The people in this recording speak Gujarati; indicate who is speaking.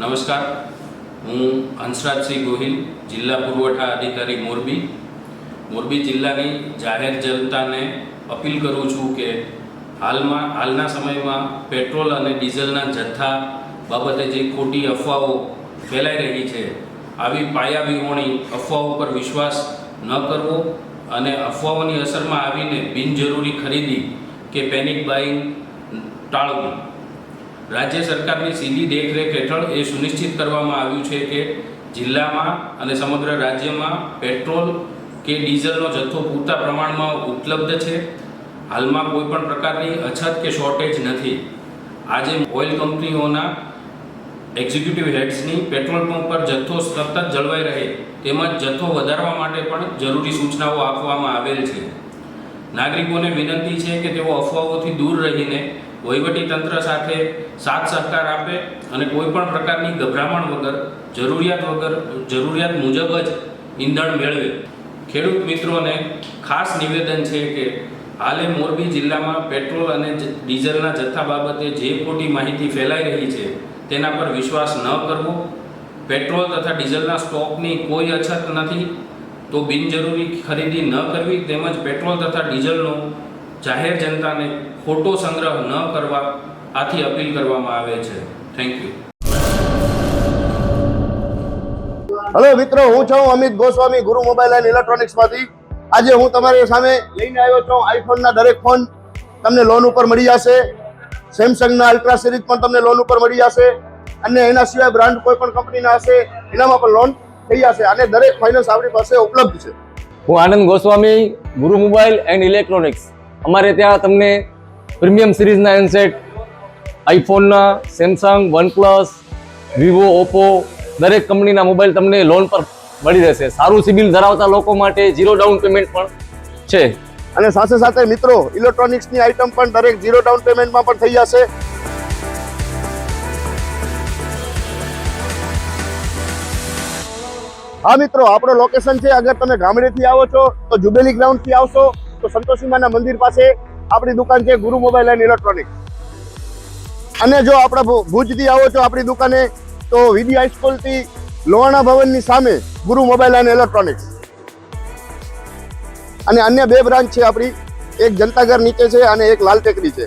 Speaker 1: નમસ્કાર, હું હંસરાજસિંહ ગોહિલ, જિલ્લા પુરવઠા અધિકારી મોરબી જિલ્લાની જાહેર જનતાને અપીલ કરું છું કે હાલના સમયમાં પેટ્રોલ અને ડીઝલના જથ્થા બાબતે જે ખોટી અફવાઓ ફેલાઈ રહી છે, આવી પાયાવિહોણી અફવાઓ પર વિશ્વાસ ન કરવો અને અફવાઓની અસરમાં આવીને બિનજરૂરી ખરીદી કે પેનિક બાઇંગ ટાળવું. રાજ્ય સરકારની સીધી દેખરેખ હેઠળ એ સુનિશ્ચિત કરવામાં આવ્યું છે કે જિલ્લામાં અને સમગ્ર રાજ્યમાં પેટ્રોલ કે ડીઝલનો જથ્થો પૂરતા પ્રમાણમાં ઉપલબ્ધ છે. હાલમાં કોઈપણ પ્રકારની અછત કે શોર્ટેજ નથી. આજે ઓઇલ કંપનીઓના એક્ઝિક્યુટિવ હેડ્સની પેટ્રોલ પંપ પર જથ્થો સતત જળવાઈ રહે તેમજ જથ્થો વધારવા માટે પણ જરૂરી સૂચનાઓ આપવામાં આવેલ છે. નાગરિકોને વિનંતી છે કે તેઓ અફવાઓથી દૂર રહીને વહીવટીતંત્ર સાથે સાથ સહકાર આપે અને કોઈપણ પ્રકારની ગભરામણ વગર જરૂરિયાત મુજબ જ ઈંધણ મેળવે. ખેડૂત મિત્રોને ખાસ નિવેદન છે કે હાલે મોરબી જિલ્લામાં પેટ્રોલ અને ડીઝલના જથ્થા બાબતે જે ખોટી માહિતી ફેલાઈ રહી છે તેના પર વિશ્વાસ ન કરવો. પેટ્રોલ તથા ડીઝલના સ્ટોકની કોઈ અછત નથી તો બિનજરૂરી ખરીદી ન કરવી તેમજ પેટ્રોલ તથા ડીઝલનો જાહેર જનતાને ખોટો સંગ્રહ ન કરવા આથી અપીલ કરવામાં આવે છે. Thank you.
Speaker 2: હેલો મિત્રો, હું છું અમિત ગોસ્વામી, ગુરુ મોબાઈલ એન્ડ ઇલેક્ટ્રોનિક્સમાંથી. આજે હું તમારી સામે લઈને આવ્યો છું આઈફોનના દરેક ફોન તમને લોન ઉપર મળી જશે. સેમસંગના અલ્ટ્રા સિરીઝ પણ તમને લોન ઉપર મળી જશે અને એના સિવાય બ્રાન્ડ કોઈ પણ કંપનીના હશે એનામાં પણ લોન થઈ જશે અને દરેક ફાઇનાન્સ આપણી પાસે ઉપલબ્ધ છે.
Speaker 3: હું આનંદ ગોસ્વામી, ગુરુ મોબાઈલ એન્ડ ઇલેક્ટ્રોનિક્સ. અમારે ત્યાં તમને પ્રીમિયમ સિરીઝના હેન્ડસેટ, આઈફોનના, સેમસંગ, વનપ્લસ, વિવો, ઓપ્પો દરેક કંપનીના મોબાઈલ તમને લોન પર મળી રહેશે. સારું સિબિલ ધરાવતા લોકો માટે 0 ડાઉન પેમેન્ટ પણ છે.
Speaker 2: અને સાથે સાથે મિત્રો ઇલેક્ટ્રોનિક્સની આઇટમ પણ દરેક 0 ડાઉન પેમેન્ટમાં પણ થઈ જશે. હા મિત્રો, આપણો લોકેશન છે, અગર તમે ગામડેથી આવો છો તો જુબેલી ગ્રાઉન્ડથી આવશો તો સંતોષીમાના મંદિર પાસે આપણી દુકાન છે ગુરુ મોબાઈલ એન્ડ ઇલેક્ટ્રોનિક્સ. અને જો આપણા ભુજથી આવો છો આપણી દુકાને તો વીડી હાઈસ્કૂલથી લોહાણા ભવનની સામે ગુરુ મોબાઈલ એન્ડ ઇલેક્ટ્રોનિક્સ. અને અન્ય 2 બ્રાન્ચ છે આપણી, એક જનતાગર નીચે છે અને એક લાલ ટેકરી છે.